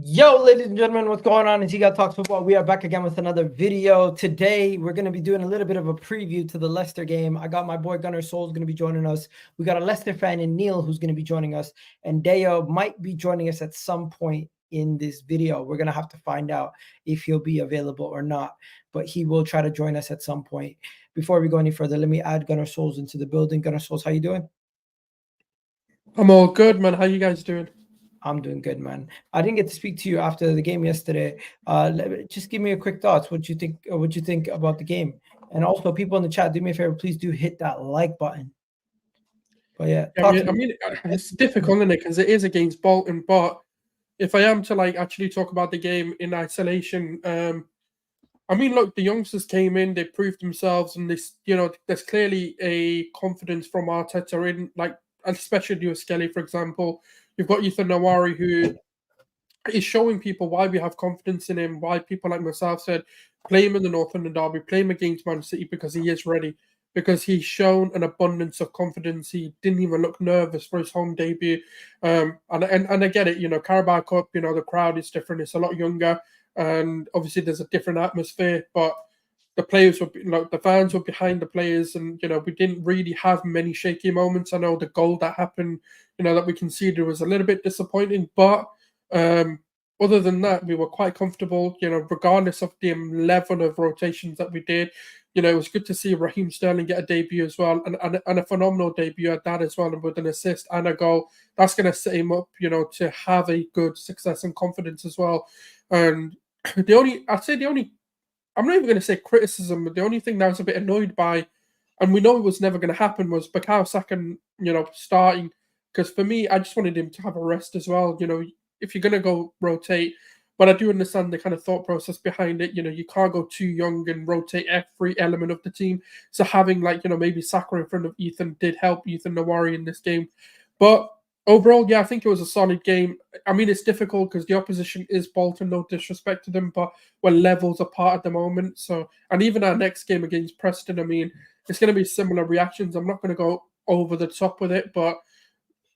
Yo, ladies and gentlemen, what's going on? It's You Got Talks Football. We are back again with another video. Today, we're going to be doing a little bit of a preview to the Leicester game. I got my boy Gunnar Soul's going to be joining us. We got a Leicester fan in Neil who's going to be joining us. And Deo might be joining us at some point in this video. We're going to have to find out if he'll be available or not. But he will try to join us at some point. Before we go any further, let me add Gunnar Souls into the building. Gunnar Souls, how you doing? I'm all good, man. How you guys doing? I'm doing good, man. I didn't get to speak to you after the game yesterday. Just give me a quick thoughts. What you think about the game? And also, people in the chat, do me a favor, please do hit that like button. But yeah, it's difficult, isn't it? Because it is against Bolton. But if I am to actually talk about the game in isolation, look, the youngsters came in, they proved themselves, and there's clearly a confidence from Arteta in, especially with Skelly, for example. You've got Ethan Nwaneri, who is showing people why we have confidence in him, why people like myself said, play him in the North London derby, play him against Man City, because he is ready, because he's shown an abundance of confidence. He didn't even look nervous for his home debut. And I get it, Carabao Cup, the crowd is different. It's a lot younger, and obviously there's a different atmosphere, but the players were, the fans were behind the players, and we didn't really have many shaky moments. I know the goal that happened, that we conceded was a little bit disappointing, but other than that, we were quite comfortable. Regardless of the level of rotations that we did, it was good to see Raheem Sterling get a debut as well, and a phenomenal debut at that as well, and with an assist and a goal. That's going to set him up, to have a good success and confidence as well. And I'm not even going to say criticism, but the only thing that I was a bit annoyed by, and we know it was never going to happen, was Bukayo Saka, starting. Because for me, I just wanted him to have a rest as well. If you're going to go rotate, but I do understand the kind of thought process behind it. You can't go too young and rotate every element of the team. So having maybe Saka in front of Ethan did help Ethan Nwaneri in this game. But overall, yeah, I think it was a solid game. It's difficult because the opposition is Bolton, no disrespect to them, but we're levels apart at the moment. So, and even our next game against Preston, it's going to be similar reactions. I'm not going to go over the top with it, but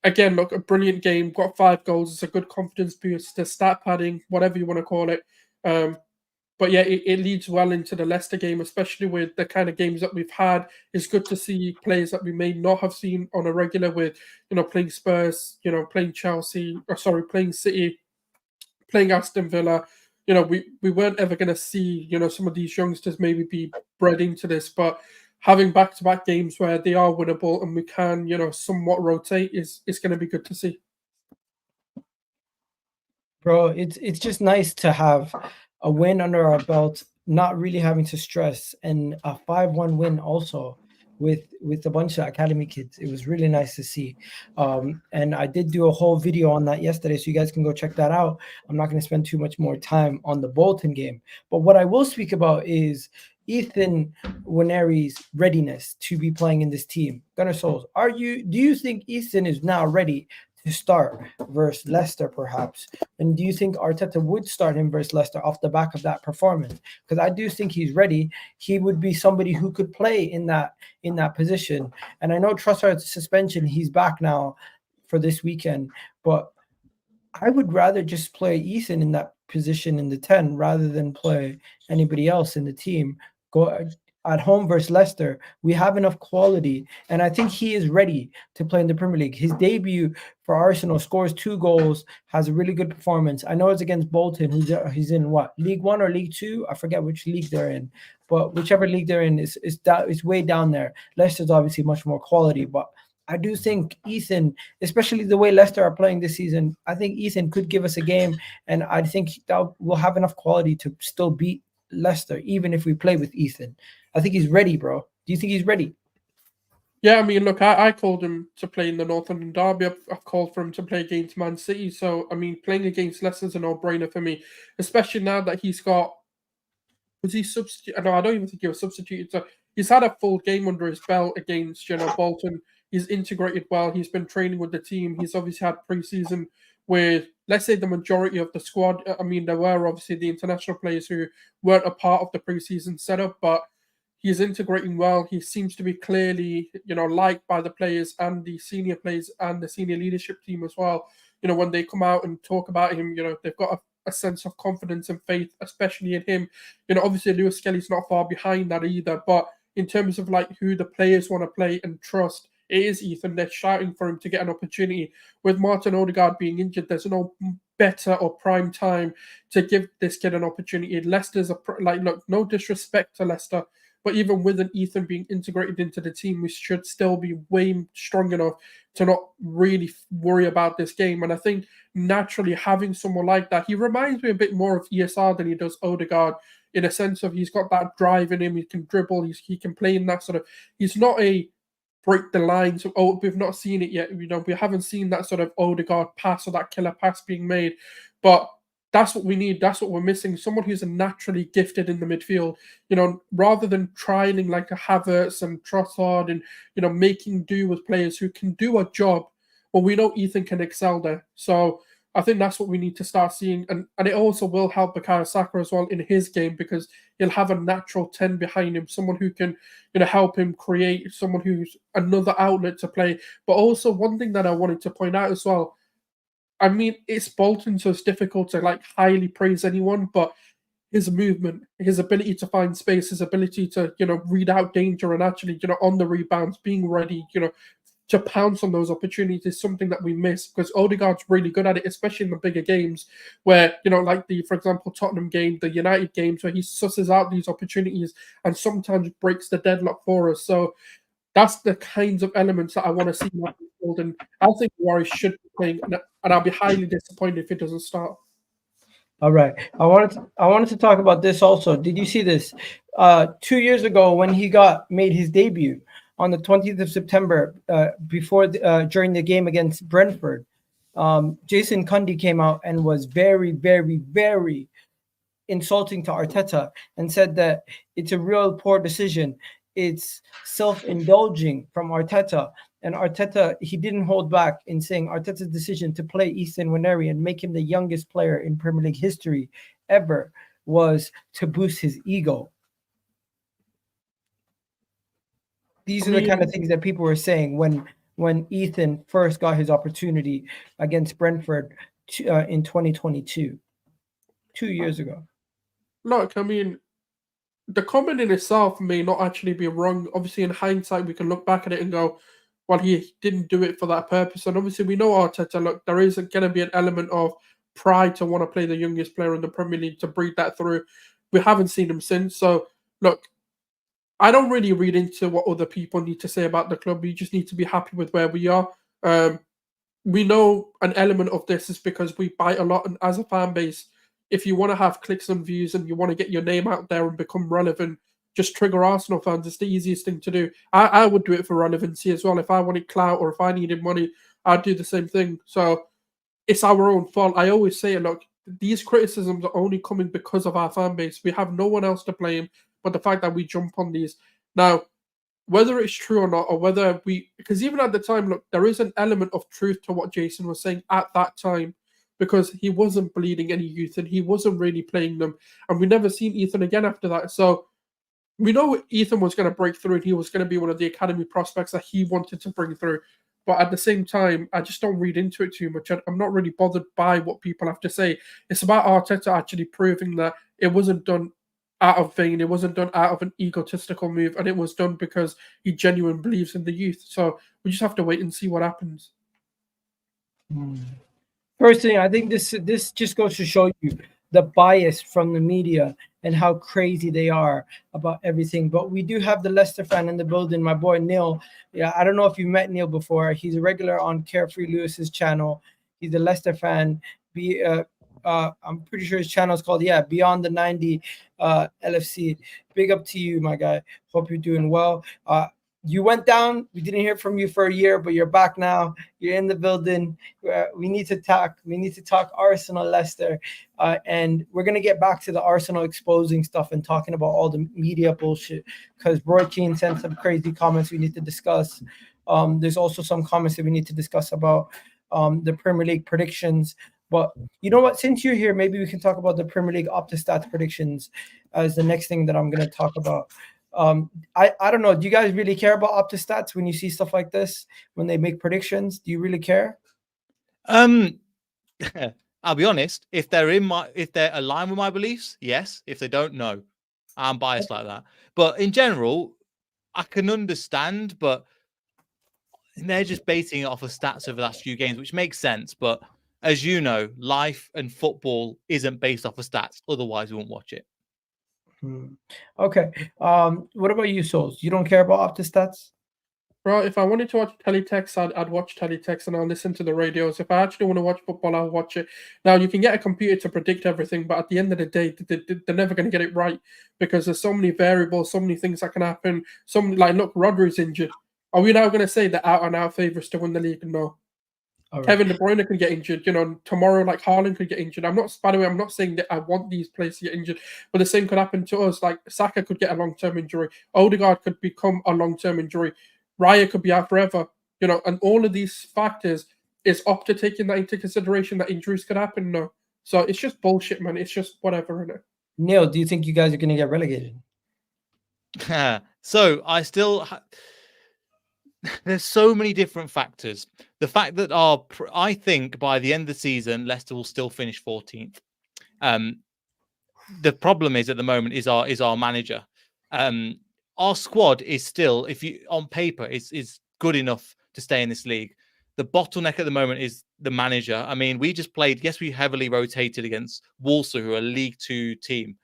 again, look, a brilliant game. Got 5 goals. It's a good confidence boost, to stat padding, whatever you want to call it. But yeah, it leads well into the Leicester game, especially with the kind of games that we've had. It's good to see players that we may not have seen on a regular, with, playing Spurs, playing playing City, playing Aston Villa. We weren't ever going to see, some of these youngsters maybe be bred into this, but having back-to-back games where they are winnable and we can, somewhat rotate is going to be good to see. Bro, it's just nice to have a win under our belt, not really having to stress, and a 5-1 win also with a bunch of academy kids. It was really nice to see. And I did do a whole video on that yesterday, so you guys can go check that out. I'm not going to spend too much more time on the Bolton game. But what I will speak about is Ethan Nwaneri's readiness to be playing in this team. Gunnar Souls, do you think Ethan is now ready to start versus Leicester, perhaps? And do you think Arteta would start him versus Leicester off the back of that performance? Because I do think he's ready. He would be somebody who could play in that position. And I know Trossard's suspension, he's back now for this weekend, but I would rather just play Ethan in that position in the 10 rather than play anybody else in the team. Go at home versus Leicester, we have enough quality, and I think he is ready to play in the Premier League. His debut for Arsenal, scores 2 goals, has a really good performance. I know it's against Bolton, he's in what, League 1 or League 2? I forget which league they're in, but whichever league they're in is way down there. Leicester's obviously much more quality, but I do think Ethan, especially the way Leicester are playing this season, I think Ethan could give us a game, and I think that we'll have enough quality to still beat Leicester, even if we play with Ethan. I think he's ready, bro. Do you think he's ready? Yeah, look, I called him to play in the North London derby. I've called for him to play against Man City. So, playing against Leicester's a no-brainer for me, especially now that he's got... Was he substituted? No, I don't even think he was substituted. So he's had a full game under his belt against, Bolton. He's integrated well. He's been training with the team. He's obviously had pre-season with, let's say, the majority of the squad. There were obviously the international players who weren't a part of the pre-season setup, but he's integrating well. He seems to be clearly, liked by the players and the senior players and the senior leadership team as well. when they come out and talk about him, they've got a sense of confidence and faith, especially in him. Obviously Lewis Skelly's not far behind that either, but in terms of like who the players want to play and trust, it is Ethan. They're shouting for him to get an opportunity. With Martin Odegaard being injured, there's no better or prime time to give this kid an opportunity. Leicester's look, no disrespect to Leicester, but even with an Ethan being integrated into the team, we should still be way strong enough to not really worry about this game. And I think naturally having someone like that, he reminds me a bit more of ESR than he does Odegaard, in a sense of he's got that drive in him, he can dribble, he can play in that sort of, he's not a break the lines. We've not seen it yet. We haven't seen that sort of Odegaard pass or that killer pass being made, but that's what we need. That's what we're missing. Someone who's naturally gifted in the midfield, rather than trialing like a Havertz and Trossard and, making do with players who can do a job. Well, we know Ethan can excel there. So I think that's what we need to start seeing. And it also will help Bukayo Saka as well in his game, because he'll have a natural 10 behind him, someone who can, help him create, someone who's another outlet to play. But also one thing that I wanted to point out as well, I mean, it's Bolton, so it's difficult to like highly praise anyone, but his movement, his ability to find space, his ability to, read out danger and actually, on the rebounds, being ready, to pounce on those opportunities is something that we miss, because Odegaard's really good at it, especially in the bigger games where, like for example, Tottenham game, the United games, where he susses out these opportunities and sometimes breaks the deadlock for us. So that's the kinds of elements that I want to see in that midfield, and I think Warriors should be playing, and I'll be highly disappointed if it doesn't start. All right. I wanted to talk about this also. Did you see this? 2 years ago, when he made his debut on the 20th of September, during the game against Brentford, Jason Cundy came out and was very, very, very insulting to Arteta and said that it's a real poor decision. It's self-indulging from Arteta. And Arteta, he didn't hold back in saying Arteta's decision to play Easton Nwaneri and make him the youngest player in Premier League history ever was to boost his ego. These are the kind of things that people were saying when Ethan first got his opportunity against Brentford in 2022, 2 years ago. Look, I mean, the comment in itself may not actually be wrong. Obviously, in hindsight, we can look back at it and go, well, he didn't do it for that purpose. And obviously, we know Arteta, look, there is going to be an element of pride to want to play the youngest player in the Premier League, to breed that through. We haven't seen him since. So, look, I don't really read into what other people need to say about the club. We just need to be happy with where we are. We know an element of this is because we bite a lot, and as a fan base, if you want to have clicks and views and you want to get your name out there and become relevant, just trigger Arsenal fans. It's the easiest thing to do. I would do it for relevancy as well. If I wanted clout or if I needed money, I'd do the same thing. So it's our own fault. I always say, look, these criticisms are only coming because of our fan base. We have no one else to blame but the fact that we jump on these. Now, whether it's true or not, or whether because even at the time, look, there is an element of truth to what Jason was saying at that time, because he wasn't bleeding any youth and he wasn't really playing them. And we never seen Ethan again after that. So we know Ethan was going to break through and he was going to be one of the academy prospects that he wanted to bring through. But at the same time, I just don't read into it too much. I'm not really bothered by what people have to say. It's about Arteta actually proving that it wasn't done out of vain. It wasn't done out of an egotistical move, and it was done because he genuinely believes in the youth. So we just have to wait and see what happens. First thing, I think this just goes to show you the bias from the media and how crazy they are about everything. But we do have the Leicester fan in the building, my boy Neil. Yeah, I don't know if you met Neil before. He's a regular on Carefree Lewis's channel. He's a Leicester fan. I'm pretty sure his channel is called Beyond the 90 LFC. Big up to you, my guy. Hope you're doing well. You went down. We didn't hear from you for a year, but you're back now. You're in the building. We need to talk. We need to talk Arsenal, Leicester, and we're gonna get back to the Arsenal exposing stuff and talking about all the media bullshit. Because Roy Keane sent some crazy comments we need to discuss. There's also some comments that we need to discuss about the Premier League predictions. But you know what? Since you're here, maybe we can talk about the Premier League Opta stats predictions as the next thing that I'm going to talk about. I don't know. Do you guys really care about Opta stats when you see stuff like this, when they make predictions? Do you really care? I'll be honest. If they're aligned with my beliefs, yes. If they don't, no. I'm biased like that. But in general, I can understand. But they're just basing it off of stats over the last few games, which makes sense. But as you know, life and football isn't based off of stats. Otherwise, we won't watch it. Okay. What about you, Souls? You don't care about Opta stats? Bro, if I wanted to watch teletext, I'd watch teletext and I'll listen to the radios. If I actually want to watch football, I'll watch it. Now, you can get a computer to predict everything, but at the end of the day, they're never going to get it right because there's so many variables, so many things that can happen. Look, Rodri's injured. Are we now going to say that out-and-out favourites to win the league? No. All right. Kevin De Bruyne could get injured. Tomorrow, like Haaland could get injured. By the way, I'm not saying that I want these players to get injured, but the same could happen to us. Like Saka could get a long-term injury. Odegaard could become a long-term injury. Raya could be out forever. And all of these factors is Opta taking that into consideration that injuries could happen. No. So it's just bullshit, man. It's just whatever, innit? Neil, do you think you guys are going to get relegated? So I still... There's so many different factors. The fact that I think by the end of the season, Leicester will still finish 14th. The problem is at the moment is our manager. Our squad is still, if you on paper, is good enough to stay in this league. The bottleneck at the moment is the manager. I mean, we just played. Yes, we heavily rotated against Walsall, who are a League 2 team.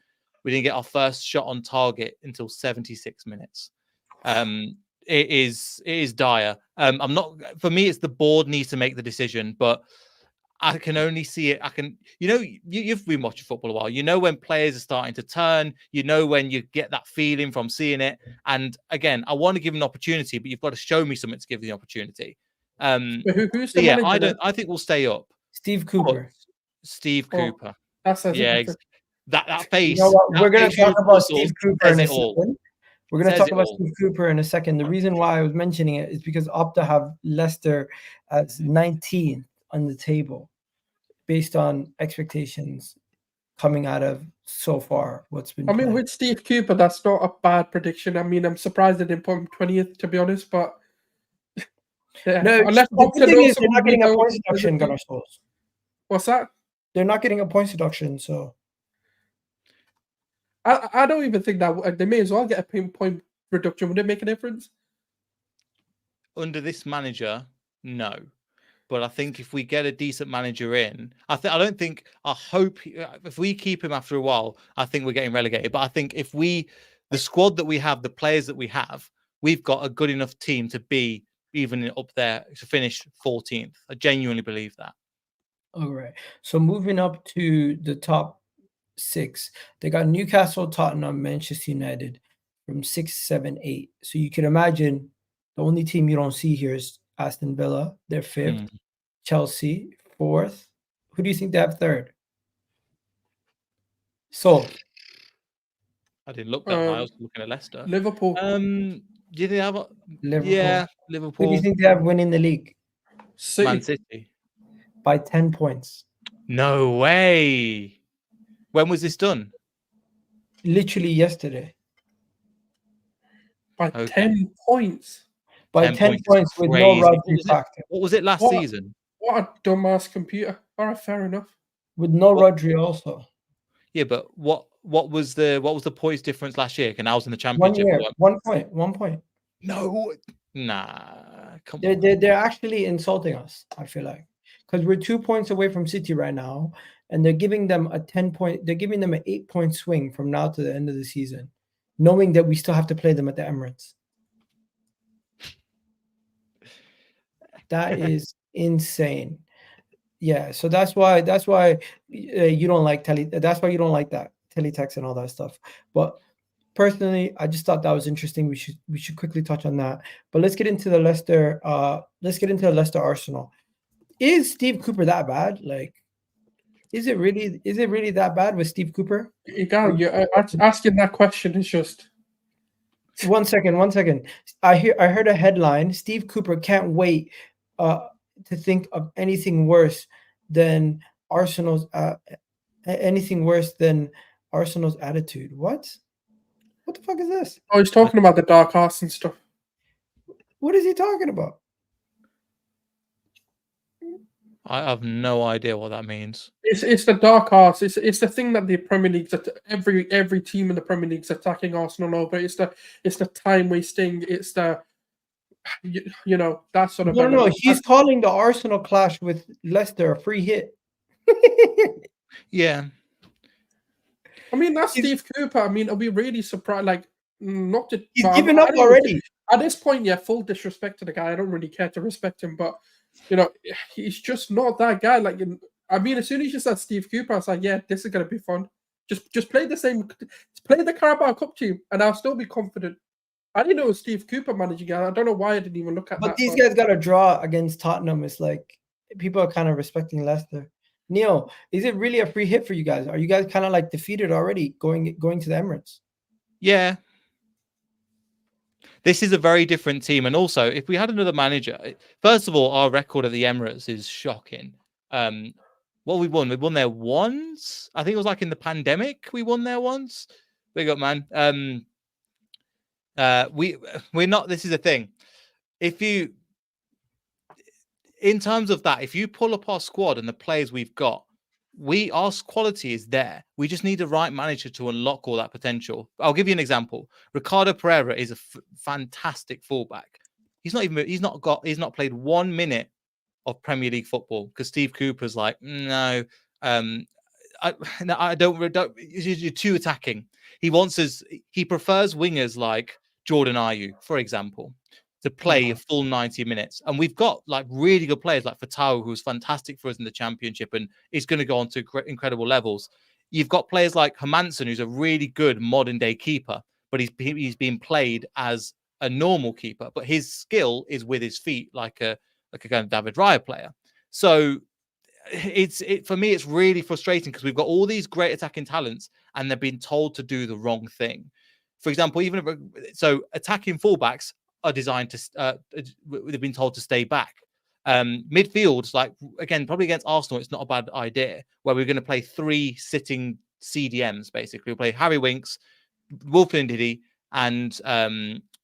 We didn't get our first shot on target until 76 minutes. It is dire. I'm not. For me, it's the board needs to make the decision, but I can only see it. You've been watching football a while. You know when players are starting to turn. You know when you get that feeling from seeing it. And again, I want to give an opportunity, but you've got to show me something to give the opportunity. Who's the manager? I think we'll stay up. Steve Cooper. Cooper. That says that face. You know what? We're going to talk about Steve Cooper in a second. We're going to talk about Steve Cooper in a second. The reason why I was mentioning it is because Opta have Leicester as 19th on the table based on expectations coming out of so far what's been played. With Steve Cooper, that's not a bad prediction. I mean, I'm surprised they didn't put him 20th, to be honest, but yeah. No, the good thing is they're not getting a points deduction, Gunnar Souls. What's that? They're not getting a points deduction, so I don't even think that they may as well get a point reduction. Would it make a difference? Under this manager, no. But I think if we get a decent manager in, I hope if we keep him after a while, I think we're getting relegated. But I think if the squad that we have, the players that we have, we've got a good enough team to be even up there to finish 14th. I genuinely believe that. All right. So moving up to the top 6, they got Newcastle, Tottenham, Manchester United from 6, 7, 8. So you can imagine the only team you don't see here is Aston Villa. They're 5th. Chelsea 4th. Who do you think they have 3rd? So I didn't look that high. I was looking at Leicester. Liverpool. Do they have Liverpool? Yeah, Liverpool. Who do you think they have winning the league? City. Man City. By 10 points. No way. When was this done? Literally yesterday. By 10 points. By 10 points with no Rodri factor. What was it last season? What a dumbass computer. All right, fair enough. With no Rodri also. Yeah, but what was the points difference last year? And I was in the championship. 1 year, 1 point. No, nah. Come on. They're actually insulting us, I feel like. Because we're 2 points away from City right now, and they're giving them a 10-point, they're giving them an 8-point swing from now to the end of the season, knowing that we still have to play them at the Emirates. That is insane. Yeah, so that's why you don't like that's why you don't like that teletext and all that stuff. But personally, I just thought that was interesting. We should quickly touch on that. But let's get into the Leicester. Let's get into the Leicester Arsenal. Is Steve Cooper that bad? Like, is it really that bad with Steve Cooper? You're asking that question is just. One second. I heard a headline. Steve Cooper can't wait to think of anything worse than Arsenal's attitude. What the fuck is this? Oh, he's talking about the dark arts and stuff. What is he talking about? I have no idea what that means. It's the dark arts. It's the thing that the Premier League's every team in the Premier League's attacking Arsenal over. It's the time wasting. It's the that sort of. No. He's calling the Arsenal clash with Leicester a free hit. Yeah. I mean, that's Steve Cooper. I mean, are we really surprised? Like, not to. He's given up already. At this point, yeah, full disrespect to the guy. I don't really care to respect him, but he's just not that guy. Like, I mean, as soon as you said Steve Cooper, I was like, yeah, this is gonna be fun. Just play play the Carabao Cup team, and I'll still be confident. I didn't know it was Steve Cooper managing it. I don't know why I didn't even look at that. But these guys got a draw against Tottenham. It's like people are kind of respecting Leicester. Neil, is it really a free hit for you guys? Are you guys kind of like defeated already going to the Emirates? Yeah. This is a very different team. And also, if we had another manager, first of all, our record at the Emirates is shocking. What we won there once. I think it was like in the pandemic, we won there once. Big up, man. We're not, this is the thing. In terms of that, if you pull up our squad and the players we've got, our quality is there. We just need the right manager to unlock all that potential. I'll give you an example. Ricardo Pereira is a fantastic fullback. He's not played 1 minute of Premier League football because Steve Cooper's like, no, I don't. You're too attacking. He prefers wingers like Jordan Ayew, for example, to play a full 90 minutes. And we've got like really good players like Fatau, who's fantastic for us in the Championship and is going to go on to incredible levels. You've got players like Hermansen, who's a really good modern day keeper, but he's being played as a normal keeper, but his skill is with his feet, like a kind of David Raya player. So for me, it's really frustrating because we've got all these great attacking talents and they're being told to do the wrong thing. For example, attacking fullbacks are designed to they've been told to stay back. Midfield, like again, probably against Arsenal, it's not a bad idea where we're going to play 3 sitting CDMs. Basically, we'll play Harry Winks, Wolfgang Ndidi, and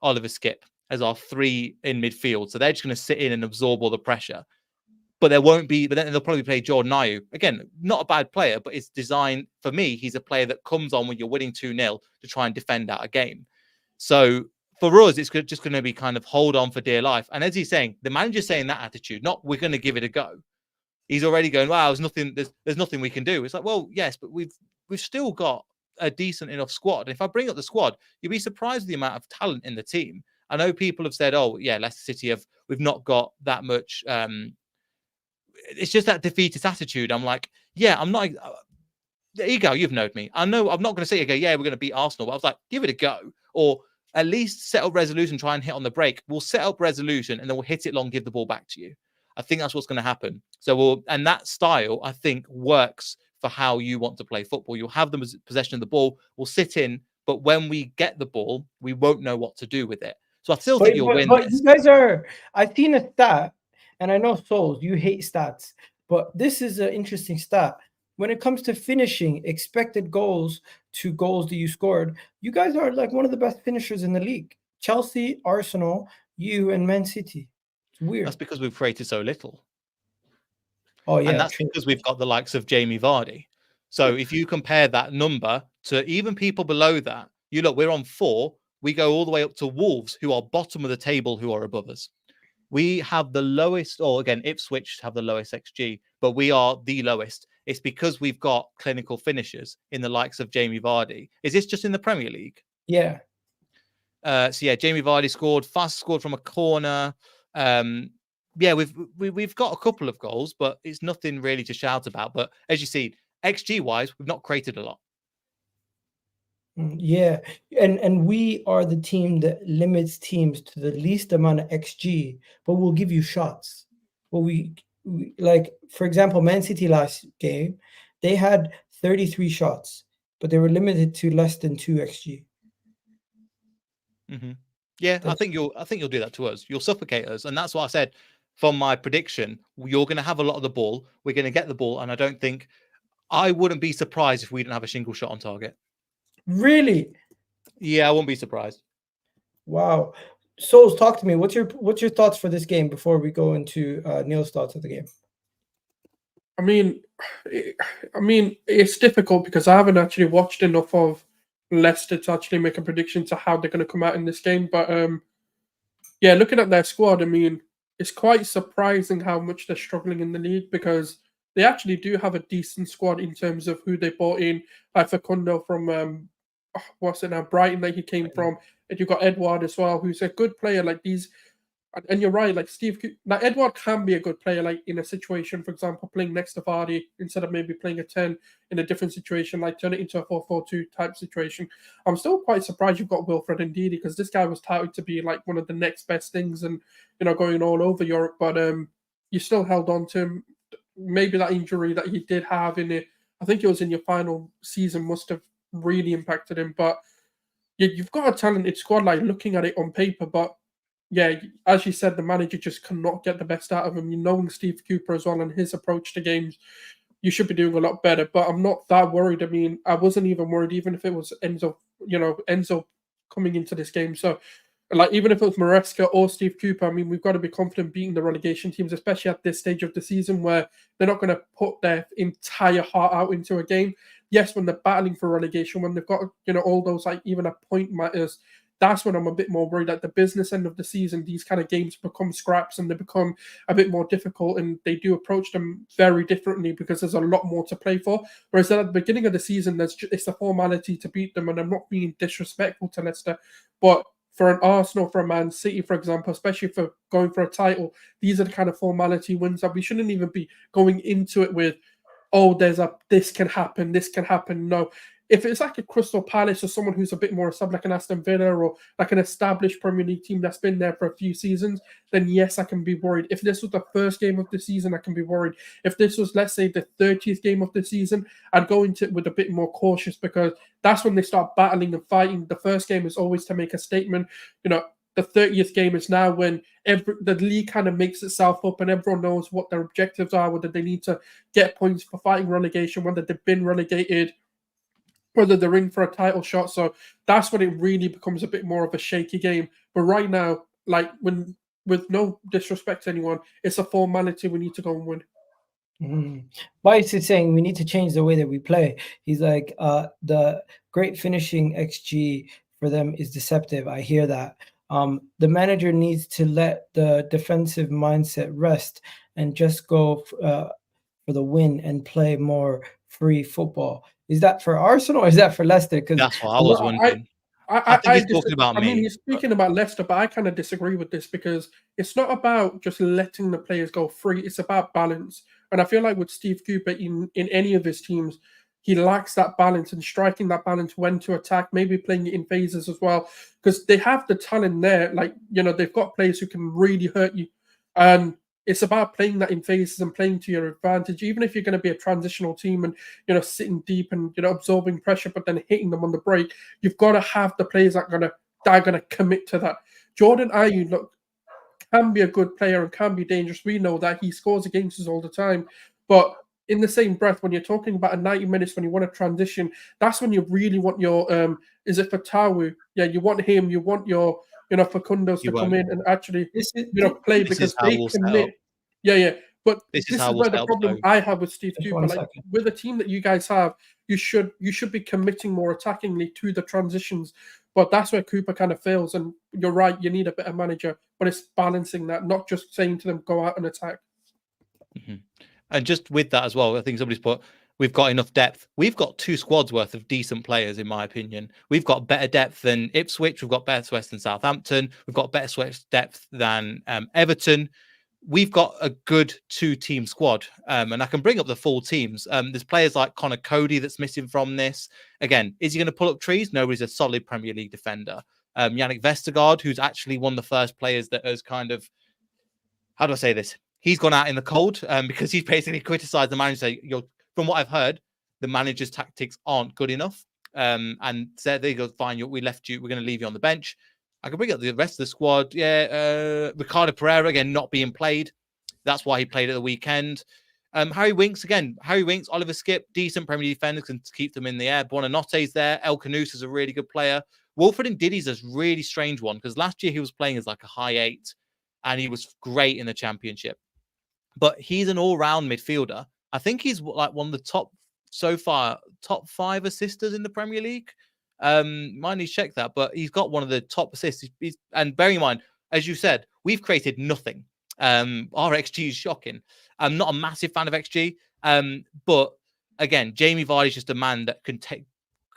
Oliver Skipp as our 3 in midfield. So they're just going to sit in and absorb all the pressure. But then they'll probably play Jordan Ayew. Again, not a bad player, but it's designed, for me, he's a player that comes on when you're winning 2-0 to try and defend out a game. So for us, it's just going to be kind of hold on for dear life. And as he's saying, the manager's saying that attitude, not we're going to give it a go. He's already going, wow, there's nothing we can do. It's like, well, yes, but we've still got a decent enough squad. If I bring up the squad, you'll be surprised at the amount of talent in the team. I know people have said, oh, yeah, Leicester City we've not got that much. It's just that defeatist attitude. I'm like, yeah, I'm not. Ego, you've known me. I know I'm not going to say, yeah, we're going to beat Arsenal. But I was like, give it a go. Or at least set up resolution, try and hit on the break. We'll set up resolution and then we'll hit it long, give the ball back to you. I think that's what's going to happen. And that style, I think, works for how you want to play football. You'll have them as possession of the ball. We'll sit in, but when we get the ball, we won't know what to do with it. So I still think you'll win. But you guys I've seen a stat, and I know, Souls, you hate stats, but this is an interesting stat. When it comes to finishing, expected goals to goals that you scored, you guys are like one of the best finishers in the league. Chelsea, Arsenal, you, and Man City. It's weird. That's because we've created so little. Oh, yeah. And that's because we've got the likes of Jamie Vardy. So if you compare that number to even people below that, we're on 4. We go all the way up to Wolves, who are bottom of the table, who are above us. We have the lowest, or again, Ipswich have the lowest XG, but we are the lowest. It's because we've got clinical finishers in the likes of Jamie Vardy. Is this just in the Premier League? Yeah. Jamie Vardy scored from a corner. We've got a couple of goals, but it's nothing really to shout about. But as you see, XG wise, we've not created a lot. Yeah, and we are the team that limits teams to the least amount of XG, but we'll give you shots. But we like, for example, Man City last game, they had 33 shots, but they were limited to less than 2 XG. Mm-hmm. Yeah, I think you'll do that to us. You'll suffocate us, and that's what I said. From my prediction, you're going to have a lot of the ball. We're going to get the ball, and I wouldn't be surprised if we didn't have a single shot on target. Really? Yeah, I won't be surprised. Wow. Souls, talk to me. What's your thoughts for this game before we go into Neil's thoughts of the game? I mean, it's difficult because I haven't actually watched enough of Leicester to actually make a prediction to how they're going to come out in this game. But yeah, looking at their squad, I mean, it's quite surprising how much they're struggling in the league because they actually do have a decent squad in terms of who they bought in, like Facundo from what's it now, Brighton that he came from, and you've got Edward as well, who's a good player. Like these, and you're right, like like Edward can be a good player, like in a situation, for example, playing next to Vardy instead of maybe playing a 10 in a different situation, like turn it into a 4-4-2 type situation. I'm still quite surprised you've got Wilfred Ndidi because this guy was touted to be like one of the next best things and, going all over Europe, but you still held on to him. Maybe that injury that he did have in it, I think it was in your final season, must have really impacted him. But you've got a talented squad, like looking at it on paper, but yeah, as you said, the manager just cannot get the best out of him. Knowing Steve Cooper as well and his approach to games, you should be doing a lot better. But I'm not that worried. I mean, I wasn't even worried, even if it was Enzo coming into this game. So, like, even if it was Maresca or Steve Cooper, I mean, we've got to be confident beating the relegation teams, especially at this stage of the season where they're not going to put their entire heart out into a game. Yes, when they're battling for relegation, when they've got, all those, like, even a point matters, that's when I'm a bit more worried. At the business end of the season, these kind of games become scraps and they become a bit more difficult, and they do approach them very differently because there's a lot more to play for. Whereas at the beginning of the season, it's a formality to beat them, and I'm not being disrespectful to Leicester, but for an Arsenal, for a Man City, for example, especially for going for a title, these are the kind of formality wins that we shouldn't even be going into it with, oh, this can happen. No. If it's like a Crystal Palace or someone who's a bit more established, like an Aston Villa or like an established Premier League team that's been there for a few seasons, then yes, I can be worried. If this was the first game of the season, I can be worried. If this was, let's say, the 30th game of the season, I'd go into it with a bit more cautious because that's when they start battling and fighting. The first game is always to make a statement. The 30th game is now when the league kind of makes itself up and everyone knows what their objectives are, whether they need to get points for fighting relegation, whether they've been relegated, whether they're in for a title shot. So that's when it really becomes a bit more of a shaky game. But right now, like, with no disrespect to anyone, it's a formality. We need to go and win. Bites is saying we need to change the way that we play. He's like, the great finishing XG for them is deceptive. I hear that. The manager needs to let the defensive mindset rest and just go for the win and play more free football. Is that for Arsenal or is that for Leicester? Because that's what I was wondering. I think he's talking about me. I mean, he's speaking about Leicester, but I kind of disagree with this because it's not about just letting the players go free. It's about balance. And I feel like with Steve Cooper in any of his teams, he lacks that balance and striking that balance when to attack, maybe playing it in phases as well, because they have the talent there. Like, they've got players who can really hurt you. And it's about playing that in phases and playing to your advantage, even if you're going to be a transitional team and, sitting deep and, absorbing pressure, but then hitting them on the break. You've got to have the players that are going to commit to that. Jordan Ayew, can be a good player and can be dangerous. We know that he scores against us all the time. But in the same breath, when you're talking about a 90 minutes, when you want to transition, that's when you really want your, is it Fatawu? Yeah, you want him, you want your, Facundos to come in and actually, play because they commit. Yeah. But this is where the problem I have with Steve Cooper. Like, with the team that you guys have, you should be committing more attackingly to the transitions. But that's where Cooper kind of fails. And you're right, you need a better manager. But it's balancing that, not just saying to them, go out and attack. Mm-hmm. And just with that as well, I think somebody's put, we've got enough depth. We've got 2 squads worth of decent players, in my opinion. We've got better depth than Ipswich. We've got better depth than Southampton. We've got better depth than Everton. We've got a good 2-team squad. And I can bring up the full teams. There's players like Connor Cody that's missing from this. Again, is he going to pull up trees? No, he's a solid Premier League defender. Yannick Vestergaard, who's actually one of the first players that has kind of, how do I say this? He's gone out in the cold because he's basically criticised the manager. From what I've heard, the manager's tactics aren't good enough. And said, there you go, fine, we left you. We're going to leave you on the bench. I can bring up the rest of the squad. Yeah, Ricardo Pereira, again, not being played. That's why he played at the weekend. Harry Winks, Oliver Skip, decent Premier League defenders can keep them in the air. Buonanotte's there. El Canus is a really good player. Wilfred Ndidi's a really strange one because last year he was playing as like a high 8 and he was great in the Championship. But he's an all-round midfielder I think he's like one of the top 5 assisters in the Premier League. Might need to check that, but he's got one of the top assists. And bearing in mind, as you said, we've created nothing. Our XG is shocking. I'm not a massive fan of XG, but again, Jamie Vardy is just a man that can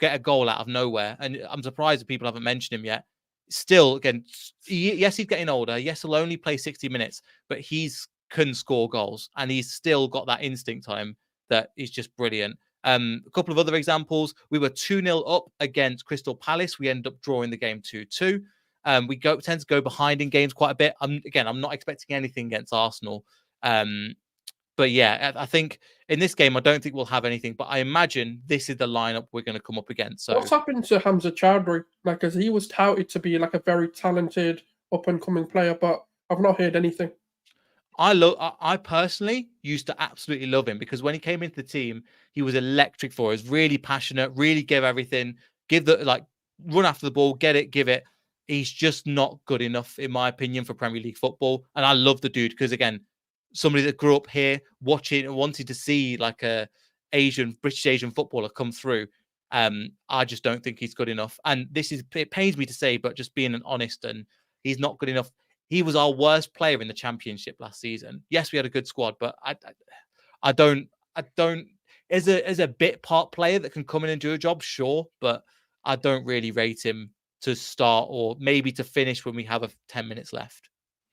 get a goal out of nowhere, and I'm surprised that people haven't mentioned him yet. Still, again, yes, he's getting older. Yes, he'll only play 60 minutes, but he's can score goals, and he's still got that instinct time that is just brilliant. A couple of other examples. We were 2-0 up against Crystal Palace. We ended up drawing the game 2-2. We tend to go behind in games quite a bit. I'm not expecting anything against Arsenal. But yeah, I think in this game, I don't think we'll have anything. But I imagine this is the lineup we're going to come up against. So what's happened to Hamza Chowdhury? Like, because he was touted to be like a very talented up-and-coming player, but I've not heard anything. I personally used to absolutely love him because when he came into the team, he was electric for us. Really passionate, really give everything, run after the ball, get it, give it. He's just not good enough, in my opinion, for Premier League football. And I love the dude because, again, somebody that grew up here watching and wanted to see like a British Asian footballer come through. I just don't think he's good enough. And it pains me to say, but just being honest, and he's not good enough. He was our worst player in the Championship last season. Yes, we had a good squad, but I don't. As a bit part player that can come in and do a job, sure, but I don't really rate him to start or maybe to finish when we have 10 minutes left.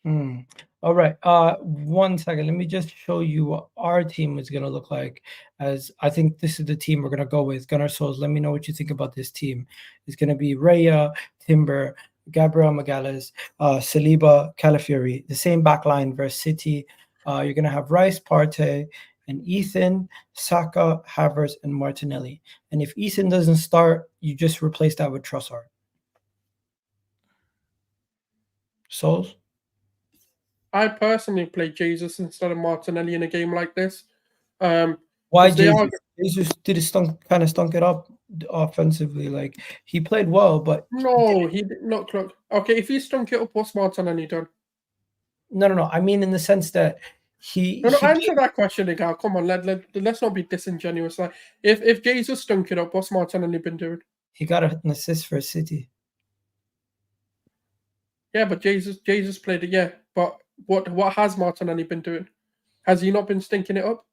All right. 1 second. Let me just show you what our team is going to look like. As I think this is the team we're going to go with. Gunnar Souls, let me know what you think about this team. It's going to be Raya, Timber, Gabriel Magalhaes, Saliba, Calafiori. The same back line versus City. You're going to have Rice, Partey, and Ethan, Saka, Havertz, and Martinelli. And if Ethan doesn't start, you just replace that with Trossard. Souls? I personally play Jesus instead of Martinelli in a game like this. Why Jesus? Jesus did kind of stunk it up offensively. Like, he played well, but no, he did not. Look, okay, if he stunk it up, what's Martinelli done? No. I mean, in the sense that he answer that question, Igal. Come on, let's not be disingenuous. Like, if Jesus stunk it up, what's Martinelli been doing? He got an assist for City. Yeah, but Jesus played it. Yeah, but what has Martinelli been doing? Has he not been stinking it up?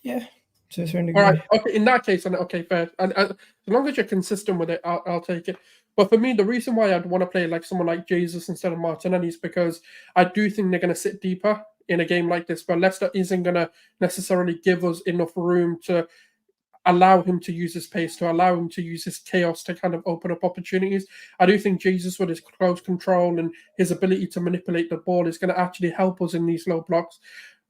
Yeah. To a certain degree. All right. Okay. In that case, okay, fair. And as long as you're consistent with it, I'll take it. But for me, the reason why I'd want to play like someone like Jesus instead of Martinelli is because I do think they're going to sit deeper in a game like this, but Leicester isn't going to necessarily give us enough room to allow him to use his pace, to allow him to use his chaos to kind of open up opportunities. I do think Jesus, with his close control and his ability to manipulate the ball, is going to actually help us in these low blocks.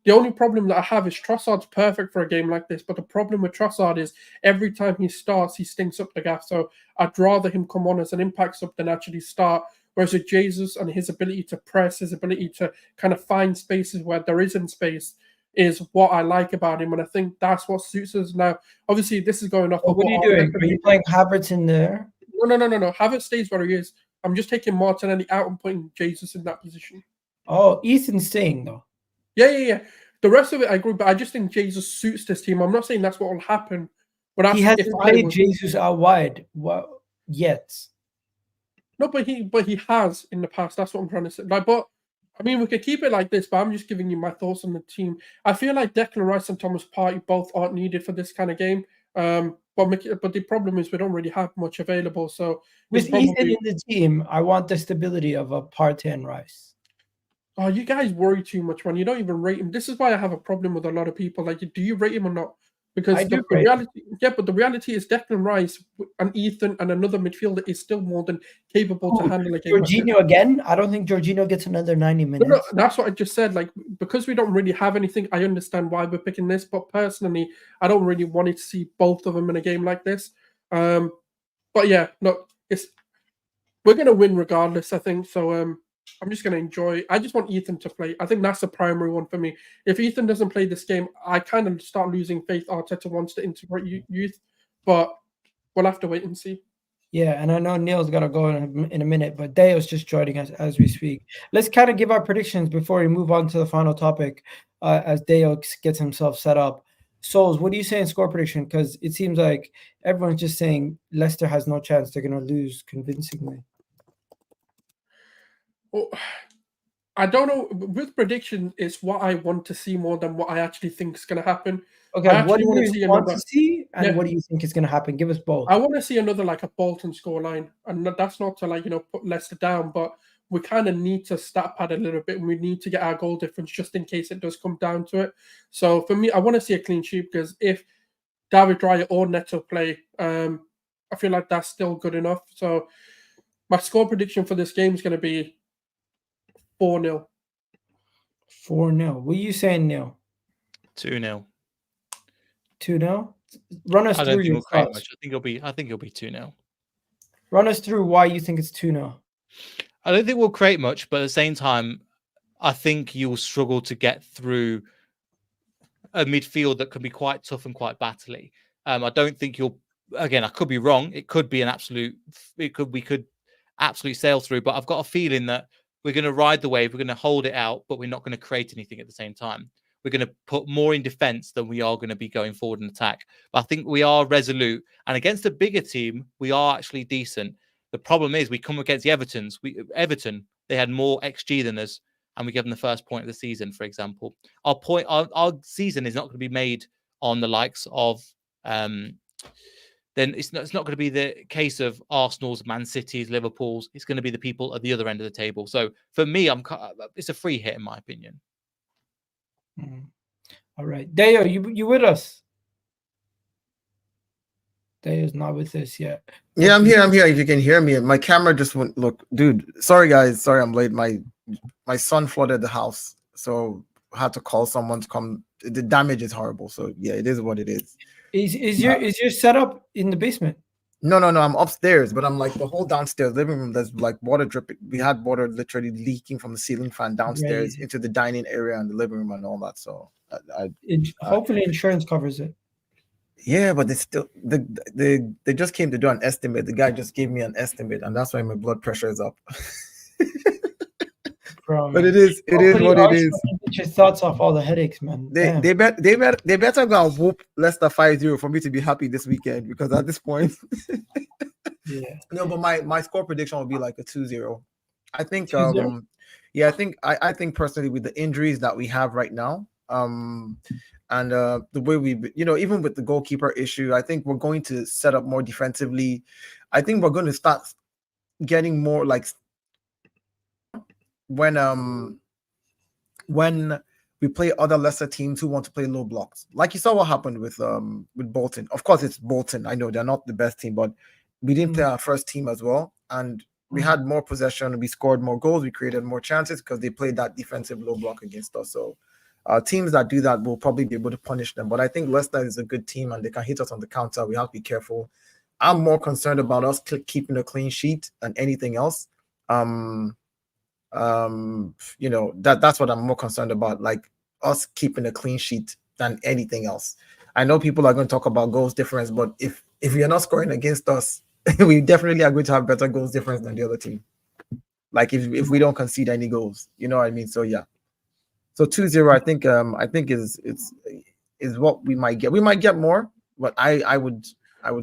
The only problem that I have is Trossard's perfect for a game like this, but the problem with Trossard is every time he starts, he stinks up the gap. So I'd rather him come on as an impact sub than actually start. Whereas with Jesus and his ability to press, his ability to kind of find spaces where there isn't space, is what I like about him, and I think that's what suits us. Now, obviously, this is going off. What are you doing? Are you playing Havertz in there? No. Havertz stays where he is. I'm just taking Martinelli out and putting Jesus in that position. Oh, Ethan's staying though. Yeah. The rest of it, I agree, but I just think Jesus suits this team. I'm not saying that's what will happen, but he hasn't played Jesus out wide yet. No, but he has in the past. That's what I'm trying to say. But I mean, we could keep it like this, but I'm just giving you my thoughts on the team. I feel like Declan Rice and Thomas Partey both aren't needed for this kind of game. But the problem is we don't really have much available. So with Ethan in the team, I want the stability of a Partey and Rice. Oh, you guys worry too much, man. You don't even rate him. This is why I have a problem with a lot of people. Like, do you rate him or not? Because the reality is Declan Rice and Ethan and another midfielder is still more than capable to handle a game. Jorginho again? I don't think Jorginho gets another 90 minutes. No, that's what I just said. Like, because we don't really have anything, I understand why we're picking this. But personally, I don't really want to see both of them in a game like this. But yeah, no, we're going to win regardless, I think. So I'm just going to enjoy. I just want Ethan to play. I think that's the primary one for me. If Ethan doesn't play this game, I kind of start losing faith. Arteta wants to integrate youth, but we'll have to wait and see. Yeah, and I know Neil's got to go in a minute, but Deo's just joining us as we speak. Let's kind of give our predictions before we move on to the final topic as Deo gets himself set up. Souls, what do you say in score prediction? Because it seems like everyone's just saying Leicester has no chance. They're going to lose convincingly. Well, I don't know. With prediction, it's what I want to see more than what I actually think is going to happen. Okay, what do want you want to see, and Yeah. what do you think is going to happen? Give us both. I want to see another like a Bolton scoreline, and that's not to put Leicester down, but we kind of need to stat pad a little bit, and we need to get our goal difference just in case it does come down to it. So for me, I want to see a clean sheet, because if David Raya or Neto play, I feel like that's still good enough. So my score prediction for this game is going to be 4-0. 4-0. What are you saying, Neil? 2-0. 2-0. Run us I through don't think your we'll create thoughts. much. I think it'll be 2-0. Run us through why you think it's 2-0. I don't think we'll create much, but at the same time, I think you'll struggle to get through a midfield that can be quite tough and quite battly. I don't think you'll. Again, I could be wrong. It could be an absolute. We could absolutely sail through. But I've got a feeling that we're going to ride the wave. We're going to hold it out, but we're not going to create anything at the same time. We're going to put more in defence than we are going to be going forward in attack. But I think we are resolute, and against a bigger team, we are actually decent. The problem is we come against the Evertons. Everton, they had more XG than us, and we give them the first point of the season, for example. Our season is not going to be made on the likes of. Then it's not going to be the case of Arsenal's, Man City's, Liverpool's. It's going to be the people at the other end of the table. So for me, it's a free hit in my opinion. All right, Deo, you with us? Deo's not with us yet. Yeah, I'm here. If you can hear me, my camera just went. Look, dude. Sorry, guys. Sorry, I'm late. My son flooded the house, so I had to call someone to come. The damage is horrible. So yeah, it is what it is. Is your setup in the basement? No. I'm upstairs, but I'm like the whole downstairs living room. There's like water dripping. We had water literally leaking from the ceiling fan downstairs into the dining area and the living room and all that. So hopefully insurance covers it. Yeah, but it's still they just came to do an estimate. The guy just gave me an estimate, and that's why my blood pressure is up. Bro, but it is what it is. Get your thoughts off all the headaches, man. They better go and whoop Leicester 5-0 for me to be happy this weekend, because at this point, yeah. No, but my score prediction will be like a 2-0. I think 2-0? Yeah, I think personally, with the injuries that we have right now, and the way we, even with the goalkeeper issue, I think we're going to set up more defensively. I think we're going to start getting more like when we play other lesser teams who want to play low blocks. Like you saw what happened with Bolton. Of course, it's Bolton. I know they're not the best team, but we didn't play our first team as well, and we had more possession. We scored more goals. We created more chances because they played that defensive low block against us. So teams that do that will probably be able to punish them. But I think Leicester is a good team, and they can hit us on the counter. We have to be careful. I'm more concerned about us keeping a clean sheet than anything else. That's what I'm more concerned about, like us keeping a clean sheet than anything else. I know people are going to talk about goals difference, but if you're not scoring against us, we definitely are going to have better goals difference than the other team. Like if we don't concede any goals, you know what I mean? So yeah. So 2-0, I think is what we might get. We might get more, but I would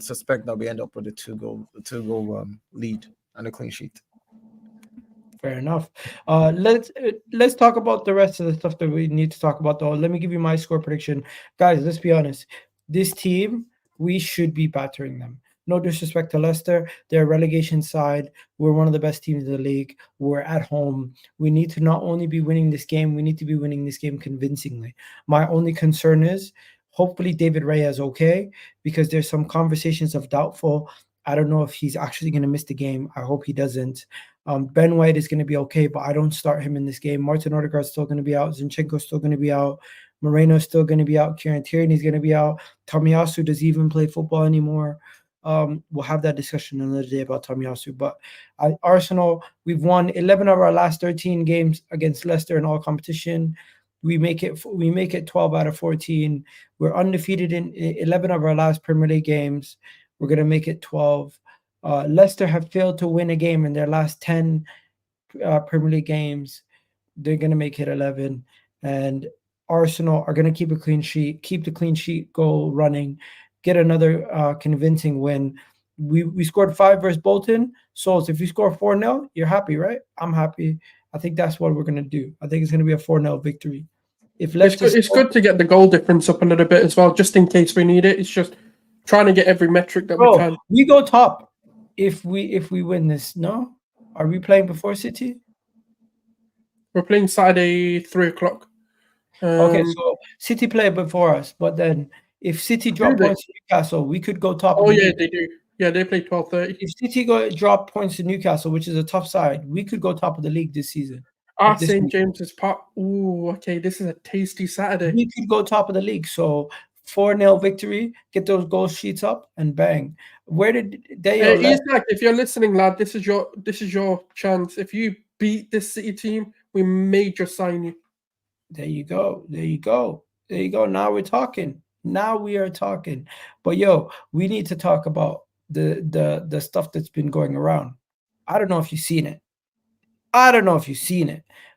suspect that we end up with a two goal lead and a clean sheet. Fair enough. Let's talk about the rest of the stuff that we need to talk about, though. Let me give you my score prediction, guys. Let's be honest. This team, we should be battering them. No disrespect to Leicester, they're a relegation side. We're one of the best teams in the league. We're at home. We need to not only be winning this game, we need to be winning this game convincingly. My only concern is, hopefully David Raya is okay, because there's some conversations of doubtful. I don't know if he's actually going to miss the game. I hope he doesn't. Ben White is going to be okay, but I don't start him in this game. Martin Odegaard's still going to be out. Zinchenko's still going to be out. Moreno's still going to be out. Kieran Tierney's going to be out. Tomiyasu, does he even play football anymore? We'll have that discussion another day about Tomiyasu. But at Arsenal, we've won 11 of our last 13 games against Leicester in all competition. We make it 12 out of 14. We're undefeated in 11 of our last Premier League games. We're going to make it 12. Leicester have failed to win a game in their last 10 Premier League games. They're going to make it 11. And Arsenal are going to keep a clean sheet, keep the clean sheet goal running, get another convincing win. We scored 5 versus Bolton. So if you score 4-0, you're happy, right? I'm happy. I think that's what we're going to do. I think it's going to be a 4-0 victory. If It's good to get the goal difference up a little bit as well, just in case we need it. It's just trying to get every metric that we can. We go top if we win this. No? Are we playing before City? We're playing Saturday 3:00. Okay, so City play before us, but then if City drop points to Newcastle, we could go top. Oh yeah, they do. Yeah, they play 12:30. If City drop points to Newcastle, which is a tough side, we could go top of the league this season. St. James's Park. Ooh, okay, this is a tasty Saturday. We could go top of the league. So 4-0 victory, get those goal sheets up, and bang. Where did they? Isaac, if you're listening, lad, this is your chance. If you beat this City team, we may just sign you. There you go. Now we're talking. Now we are talking. But yo, we need to talk about the stuff that's been going around. I don't know if you've seen it.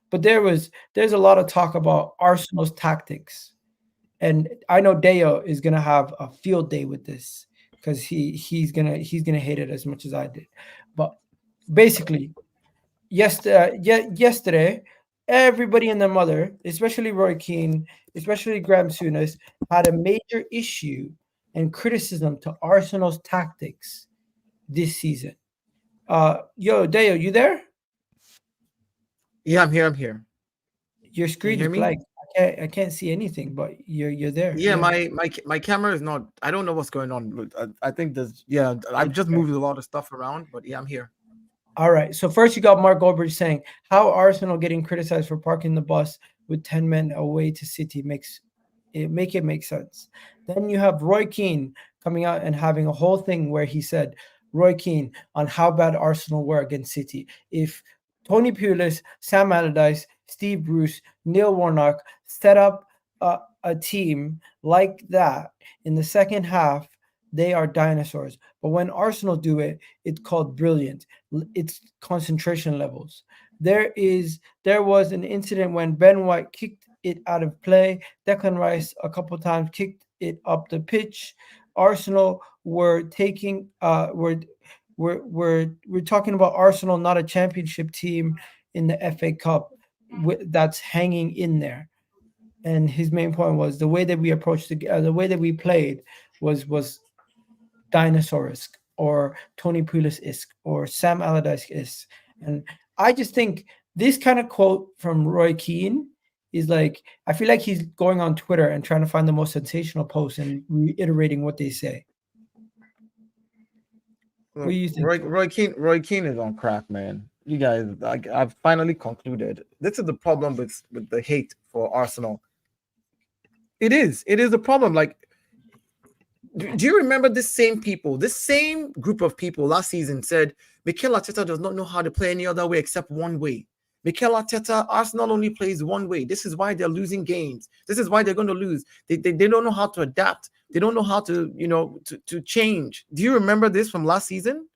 But there's a lot of talk about Arsenal's tactics. And I know Deo is gonna have a field day with this because he's gonna hate it as much as I did. But basically, yesterday, everybody and their mother, especially Roy Keane, especially Graeme Souness, had a major issue and criticism to Arsenal's tactics this season. Yo, Deo, you there? Yeah, I'm here. Your screen is blank. I can't see anything, but you're there. Yeah, my camera is not. I don't know what's going on. I think there's. Yeah, I've just moved a lot of stuff around, but yeah, I'm here. All right. So first, you got Mark Goldbridge saying how Arsenal getting criticized for parking the bus with 10 men away to City makes it make sense. Then you have Roy Keane coming out and having a whole thing where he said Roy Keane on how bad Arsenal were against City. If Tony Pulis, Sam Allardyce, Steve Bruce, Neil Warnock set up a team like that in the second half, they are dinosaurs. But when Arsenal do it, it's called brilliant. It's concentration levels. There was an incident when Ben White kicked it out of play. Declan Rice a couple times kicked it up the pitch. Arsenal were taking we're talking about Arsenal, not a championship team in the FA Cup that's hanging in there. And his main point was the way that we approached the way that we played was dinosaur-esque or Tony Pulis-esque or Sam Allardyce-esque. And I just think this kind of quote from Roy Keane is like, I feel like he's going on Twitter and trying to find the most sensational post and reiterating what they say. What do you think? Roy Keane is on crack, man. You guys, I've finally concluded. This is the problem with the hate for Arsenal. It is a problem. Like, do you remember this same group of people last season said Mikel Arteta does not know how to play any other way except one way. Mikel Arteta, Arsenal only plays one way. This is why they're losing games. This is why they're going to lose. They don't know how to adapt. They don't know how to, to change. Do you remember this from last season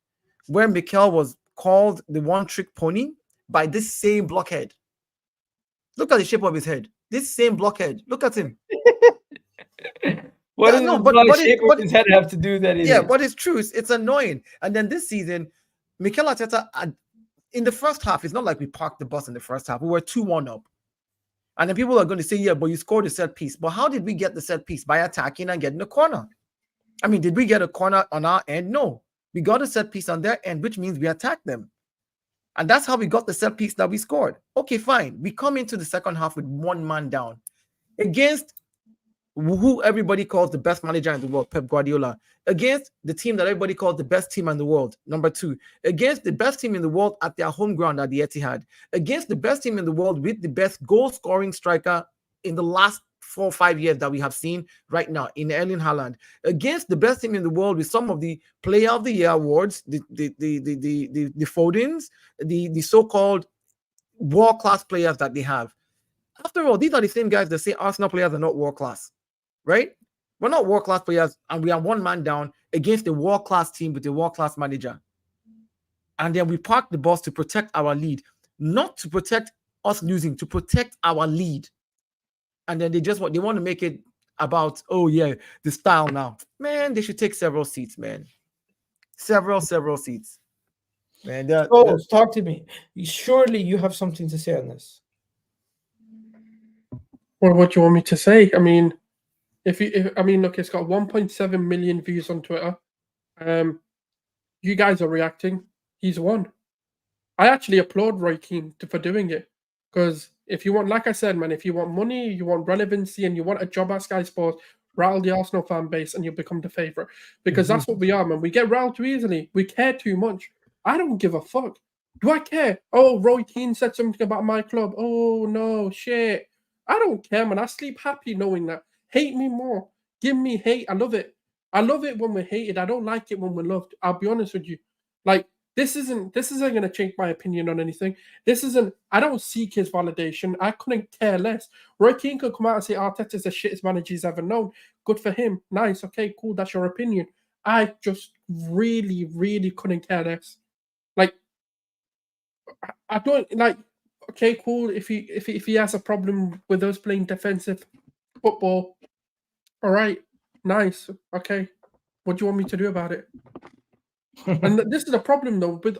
where Mikel was called the one-trick pony by this same blockhead? Look at the shape of his head. This same blockhead. Look at him. What does the shape of his head have to do that? Yeah, but it's true. It's annoying. And then this season, Mikel Arteta, in the first half, it's not like we parked the bus in the first half. We were 2-1 up. And then people are going to say, yeah, but you scored a set piece. But how did we get the set piece? By attacking and getting a corner. I mean, did we get a corner on our end? No. We got a set piece on their end, which means we attacked them. And that's how we got the set piece that we scored. Okay, fine. We come into the second half with one man down against who everybody calls the best manager in the world, Pep Guardiola, against the team that everybody calls the best team in the world, number 2, against the best team in the world at their home ground at the Etihad, against the best team in the world with the best goal-scoring striker in the last 4 or 5 years that we have seen right now in Erling Haaland, against the best team in the world with some of the Player of the Year awards, the Fodens, the so-called world-class players that they have. After all, these are the same guys that say Arsenal players are not world-class. Right? We're not world-class players, and we are one man down against a world-class team with a world-class manager. And then we park the bus to protect our lead, not to protect us losing, to protect our lead. and then they want to make it about, oh yeah, the style now. Man, they should take several seats, man. Several seats. Man, talk to me. Surely you have something to say on this. Well, what do you want me to say? I mean, look, it's got 1.7 million views on Twitter. You guys are reacting. He's won. I actually applaud Roy Keane for doing it, because if you want, like I said, man, if you want money, you want relevancy, and you want a job at Sky Sports, rattle the Arsenal fan base, and you'll become the favorite. Because that's what we are, man. We get riled too easily. We care too much. I don't give a fuck. Do I care? Oh, Roy Keane said something about my club. Oh no, shit. I don't care, man. I sleep happy knowing that. Hate me more. Give me hate. I love it. I love it when we're hated. I don't like it when we're loved. I'll be honest with you. Like, this isn't going to change my opinion on anything. I don't seek his validation. I couldn't care less. Roy Keane could come out and say Arteta's the shittest manager he's ever known. Good for him. Nice. Okay, cool. That's your opinion. I just really, really couldn't care less. Like, I don't like. Okay, cool. If he has a problem with us playing defensive football, all right, nice. Okay, what do you want me to do about it? And this is a problem though. With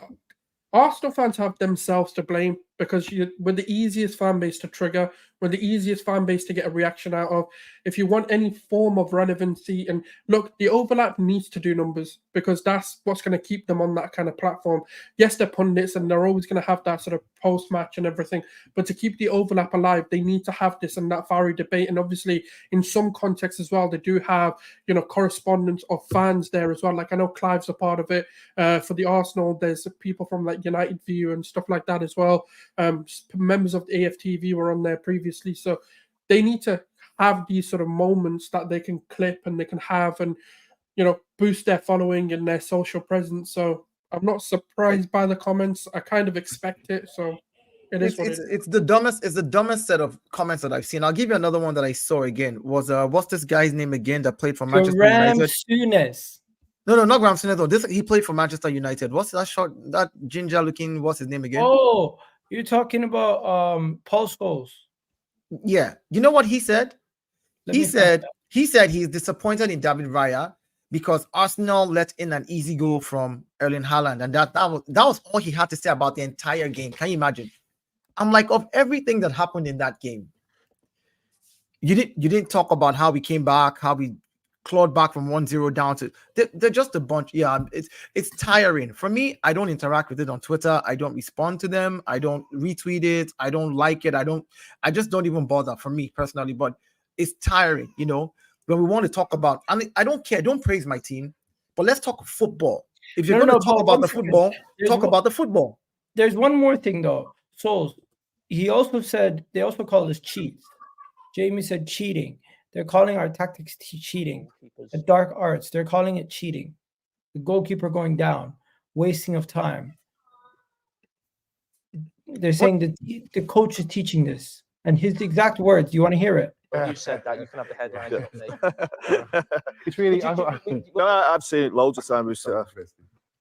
Arsenal fans have themselves to blame, because we're the easiest fan base to trigger. We're the easiest fan base to get a reaction out of. If you want any form of relevancy, and look, the overlap needs to do numbers, because that's what's going to keep them on that kind of platform. Yes, they're pundits and they're always going to have that sort of post-match and everything, but to keep the overlap alive, they need to have this and that fiery debate. And obviously, in some contexts as well, they do have, correspondence of fans there as well. Like, I know Clive's a part of it. For the Arsenal, there's people from like United View and stuff like that as well. Members of the AFTV were on there previously, so they need to have these sort of moments that they can clip and they can have, and boost their following and their social presence. So I'm not surprised by the comments. I kind of expect it, so it's the dumbest set of comments that I've seen. I'll give you another one that I saw again. Was what's this guy's name again that played for Manchester United? Graeme Souness. No, not Graeme Souness though. He played for Manchester United. What's that ginger looking? What's his name again? Oh, you're talking about Paul Scholes. Yeah, you know what he said? He said he's disappointed in David Raya because Arsenal let in an easy goal from Erling Haaland, and that was all he had to say about the entire game. Can you imagine? I'm like, of everything that happened in that game, you didn't talk about how we came back, how we clawed back from 1-0 down to. They're just a bunch. Yeah, it's tiring for me. I don't interact with it on Twitter. I don't respond to them. I don't retweet it. I don't like it. I just don't even bother, for me personally. But it's tiring, when we want to talk about. I mean, I don't care. Don't praise my team, but let's talk football. If you're going to talk about the football, talk about the football. There's one more thing though. So he also said they also call us cheats. Jamie said cheating. They're calling our tactics cheating. The dark arts, they're calling it cheating. The goalkeeper going down, wasting of time. They're saying that the coach is teaching this. And his exact words, you want to hear it? When you said that, you can have the headline. It's really. I've seen it loads of times.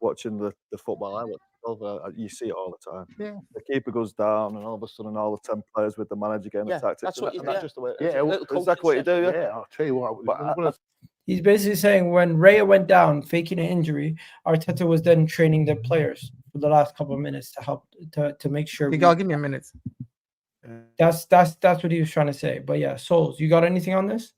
Watching the football I watch, you see it all the time. Yeah, the keeper goes down, and all of a sudden, all the 10 players with the manager getting attacked. That's what you do. That's just the way. Yeah, exactly what you do. Yeah, I'll tell you what. He's basically saying when Raya went down, faking an injury, Arteta was then training the players for the last couple of minutes to help to make sure. I'll give me a minute. That's what he was trying to say. But yeah, Souls, you got anything on this?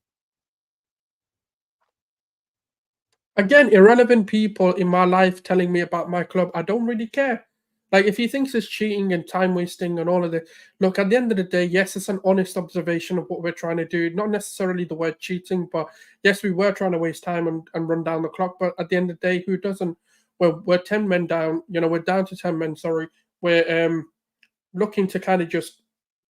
Again, irrelevant people in my life telling me about my club. I don't really care. Like, if he thinks it's cheating and time wasting and all of this, look, at the end of the day, yes, it's an honest observation of what we're trying to do. Not necessarily the word cheating, but yes, we were trying to waste time and run down the clock. But at the end of the day, who doesn't? We're 10 men down. We're down to 10 men, sorry. We're looking to kind of just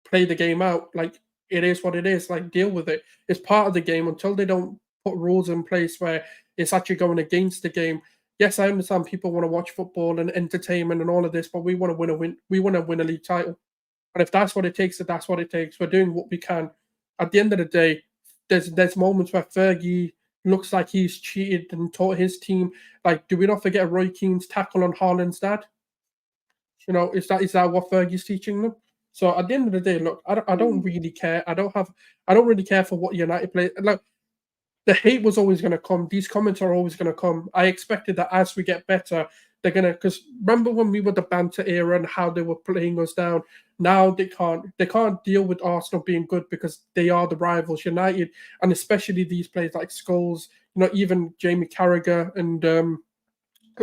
play the game out. Like, it is what it is. Like, deal with it. It's part of the game until they don't put rules in place where it's actually going against the game. Yes, I understand people want to watch football and entertainment and all of this, but we want to win. We want to win a league title, and if that's what it takes, that's what it takes. We're doing what we can. At the end of the day, there's moments where Fergie looks like he's cheated and taught his team. Like, do we not forget Roy Keane's tackle on Haaland's dad? Is that what Fergie's teaching them? So at the end of the day, look, I don't really care. I don't really care for what United play. Like, the hate was always going to come. These comments are always going to come. I expected that as we get better, they're going to, because remember when we were the banter era and how they were playing us down? Now they can't deal with Arsenal being good because they are the rivals. United, and especially these players like Scholes, even Jamie Carragher and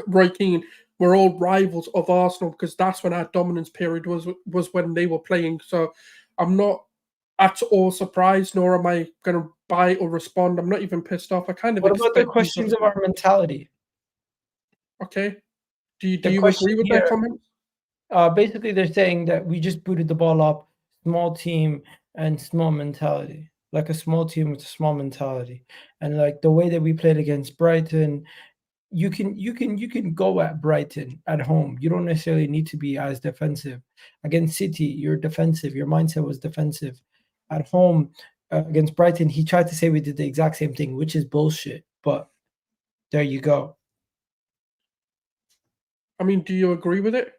Roy Keane, were all rivals of Arsenal because that's when our dominance period was when they were playing. So I'm not at all surprised, nor am I going to bite or respond. I'm not even pissed off. I kind of What about the expect questions of our mentality? Okay. Do you question agree with here- that comment? Basically, they're saying that we just booted the ball up, small team and small mentality, like a small team with a small mentality, and like the way that we played against Brighton. You can go at Brighton at home. You don't necessarily need to be as defensive. Against City, you're defensive. Your mindset was defensive. At home, against Brighton, he tried to say we did the exact same thing, which is bullshit. But there you go. I mean, do you agree with it?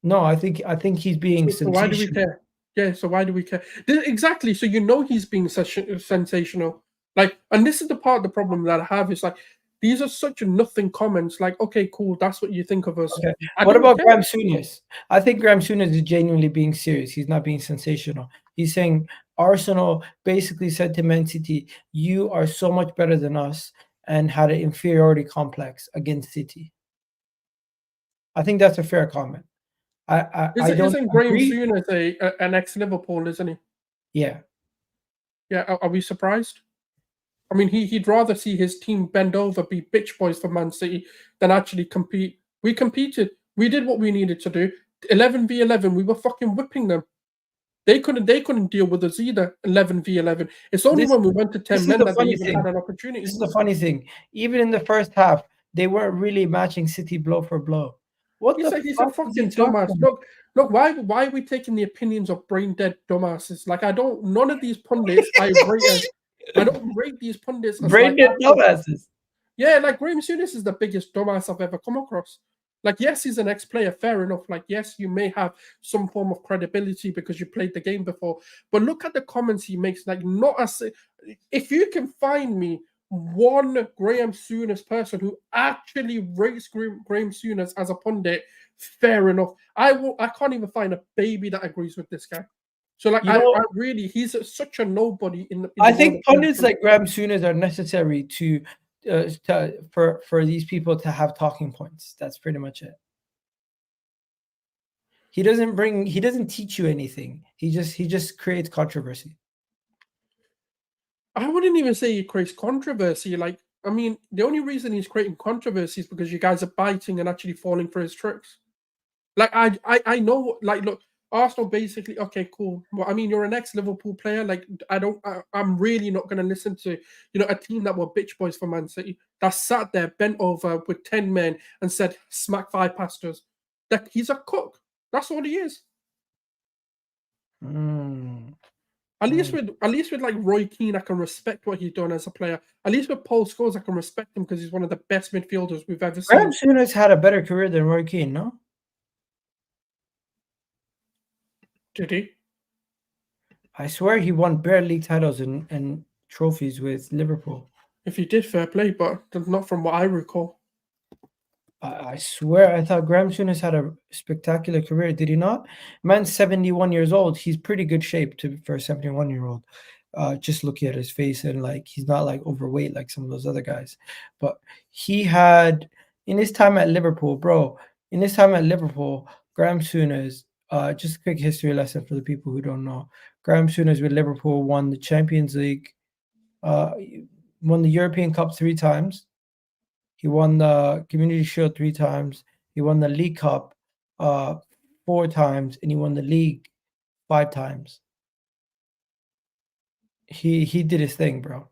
No, I think he's being So why do we sensational. care? Yeah, so why do we care? Exactly. So he's being such sensational. Like, and this is the part of the problem that I have is like, these are such nothing comments. Like, okay, cool, that's what you think of us. Okay. I What don't about care. Graeme Souness? I think Graeme Souness is genuinely being serious. He's not being sensational. He's saying Arsenal basically said to Man City, "You are so much better than us," and had an inferiority complex against City. I think that's a fair comment. I don't Isn't Graeme agree. Souness an ex-Liverpool, isn't he? Yeah. Yeah, are we surprised? I mean, he'd rather see his team bend over, be bitch boys for Man City, than actually compete. We competed. We did what we needed to do. 11v11, we were fucking whipping them. They couldn't deal with us either. 11v11. It's only when we went to 10 men that they even had an opportunity. This is the funny thing. Even in the first half, they weren't really matching City blow for blow. He's a fucking dumbass. Look, why are we taking the opinions of brain dead dumbasses? Like, none of these pundits I don't rate these pundits as brain dead dumbasses. Yeah, like Graeme Souness is the biggest dumbass I've ever come across. Like, yes, he's an ex-player, fair enough. Like, yes, you may have some form of credibility because you played the game before. But look at the comments he makes. Like, if you can find me one Graeme Souness person who actually rates Graeme Souness as a pundit, fair enough. I can't even find a baby that agrees with this guy. So, like, he's such a nobody in the I think pundits like Graeme Souness are necessary for these people to have talking points. That's pretty much it. He doesn't teach you anything. He just creates controversy. I wouldn't even say he creates controversy. Like, I mean, the only reason he's creating controversy is because you guys are biting and actually falling for his tricks. Like, I know, like, look, Arsenal basically, okay, cool. Well, I mean, you're an ex-Liverpool player. Like, I'm really not going to listen to, a team that were bitch boys for Man City that sat there bent over with 10 men and said, smack 5 past us. That he's a cook. That's all he is. At least with like Roy Keane, I can respect what he's done as a player. At least with Paul Scholes, I can respect him because he's one of the best midfielders we've ever seen. Graeme Souness had a better career than Roy Keane, no? Did he? I swear he won bare league titles and trophies with Liverpool. If he did, fair play, but not from what I recall. I swear I thought Graeme Souness had a spectacular career. Did he not? Man's 71 years old. He's pretty good shape for a 71-year-old. Just looking at his face and like he's not like overweight like some of those other guys. But he had in his time at Liverpool, Graeme Souness, just a quick history lesson for the people who don't know. Graeme Souness with Liverpool won the Champions League, won the European Cup 3 times. He won the Community Shield 3 times. He won the League Cup 4 times, and he won the league 5 times. He did his thing, bro.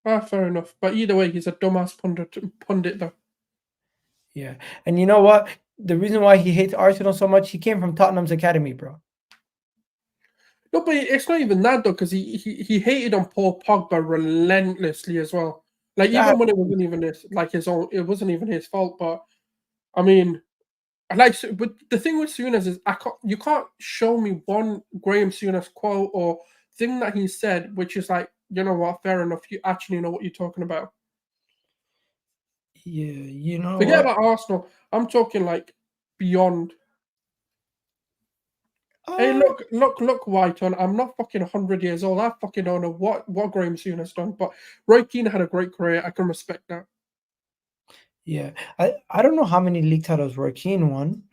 Fair enough. But either way, he's a dumbass pundit though. Yeah. And you know what? The reason why he hates Arsenal so much, he came from Tottenham's academy, bro. No, but it's not even that though, because he hated on Paul Pogba relentlessly as well. Like, even when it wasn't even it wasn't even his fault. But I mean, But the thing with Souness is you can't show me one Graeme Souness quote or thing that he said, which is like, you know what, fair enough. You actually know what you're talking about. Yeah, you know. Forget about Arsenal. I'm talking like beyond. Hey, look, Whiteon. I'm not fucking 100 years old. I fucking don't know what Graeme Souness done, but Roy Keane had a great career. I can respect that. Yeah, I don't know how many league titles Roy Keane won,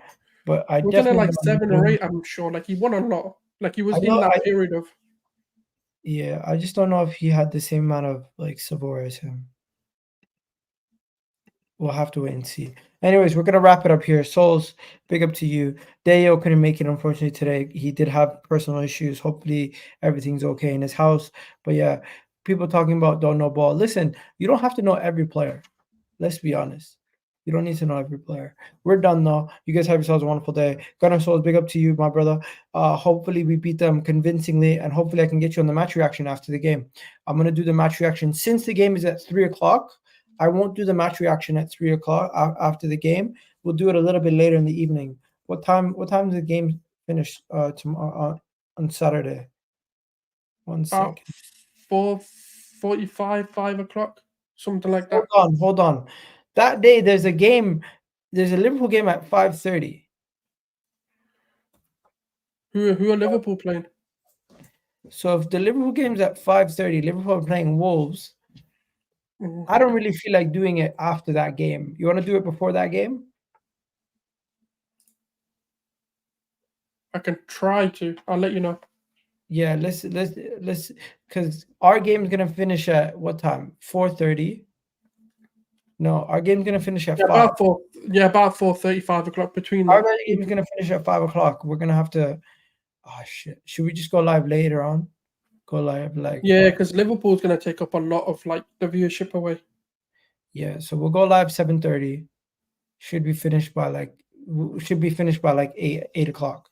but I Wasn't definitely it like know 7 or 8? I'm sure. Like he won a lot. Like he was in that period of. Yeah, I just don't know if he had the same amount of like Savoy as him. We'll have to wait and see. Anyways, we're gonna wrap it up here. Souls, big up to you. Deo couldn't make it, unfortunately, today. He did have personal issues. Hopefully everything's okay in his house. But yeah, people talking about don't know ball. Listen, you don't have to know every player. Let's be honest. You don't need to know every player. We're done though. You guys have yourselves a wonderful day. Gunnar Souls, big up to you, my brother. Hopefully we beat them convincingly, and hopefully I can get you on the match reaction after the game. I'm gonna do the match reaction since the game is at 3:00. I won't do the match reaction at 3:00 after the game. We'll do it a little bit later in the evening. What time does the game finish tomorrow on Saturday? 1 second. 4:45, 5 o'clock, something like that. Hold on. That day there's a game. There's a Liverpool game at 5:30. Who are Liverpool playing? So if the Liverpool game's at 5:30, Liverpool are playing Wolves. I don't really feel like doing it after that game. You want to do it before that game? I can try to. I'll let you know. Yeah, let's because our game's gonna finish at what time? 4:30. No, our game's gonna finish at 5. About 4:30, 5 o'clock between. Our game's gonna finish at 5 o'clock. We're gonna have to. Oh shit! Should we just go live later on? Go live like. Yeah, because Liverpool's gonna take up a lot of like the viewership away. Yeah, so we'll go live 7:30. Should be finished by like 8 o'clock.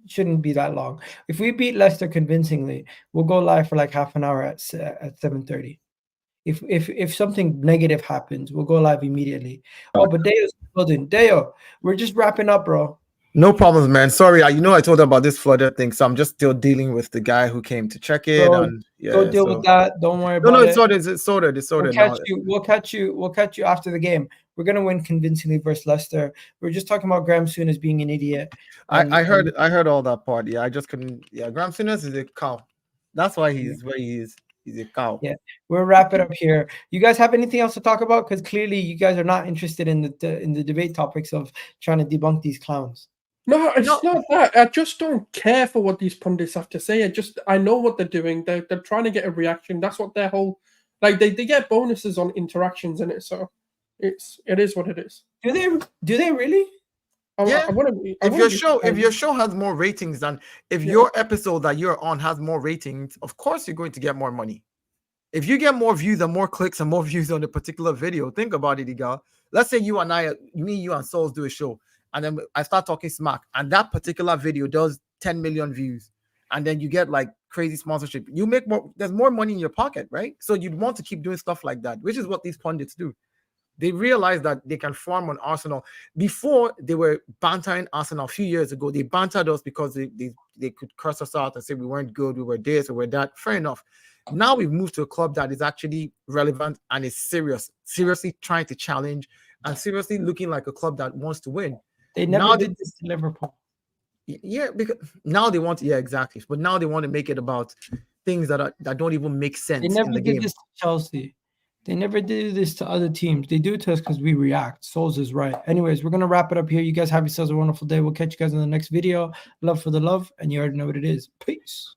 Shouldn't be that long. If we beat Leicester convincingly, we'll go live for like half an hour at 7:30. If something negative happens, we'll go live immediately. Oh, but Deo's building. Deo, we're just wrapping up, bro. No problems, man. Sorry, I told them about this flooded thing, so I'm just still dealing with the guy who came to check it. Bro, and yeah, go deal with that. Don't worry about it. It's sorted. We'll catch you after the game. We're gonna win convincingly versus Leicester. We're just talking about Graeme Souness being an idiot. I heard all that part. Yeah, I just couldn't. Yeah, Graeme Souness is a cow. That's why he's where he is. He's a cow. Yeah, we'll wrap it up here. You guys have anything else to talk about? Because clearly you guys are not interested in the debate topics of trying to debunk these clowns. No, it's not that. I just don't care for what these pundits have to say. I know what they're doing. They're trying to get a reaction. That's what their whole they get bonuses on interactions in it. So it is what it is. Do they really? Yeah. If your show has more ratings than your episode that you're on has more ratings, of course you're going to get more money. If you get more views and more clicks and more views on a particular video, think about it, Igal. Let's say you and Souls do a show, and then I start talking smack, and that particular video does 10 million views, and then you get like crazy sponsorship. You make more. There's more money in your pocket, right? So you'd want to keep doing stuff like that, which is what these pundits do. They realized that they can farm on Arsenal. Before, they were bantering Arsenal a few years ago. They bantered us because they could curse us out and say we weren't good, we were this, we were that. Fair enough. Now we've moved to a club that is actually relevant and is seriously trying to challenge and seriously looking like a club that wants to win. They never did this to Liverpool. Yeah, because now they want exactly. But now they want to make it about things that don't even make sense. They never did this to Chelsea. They never did this to other teams. They do it to us because we react. Souls is right. Anyways, we're going to wrap it up here. You guys have yourselves a wonderful day. We'll catch you guys in the next video. Love for the love. And you already know what it is. Peace.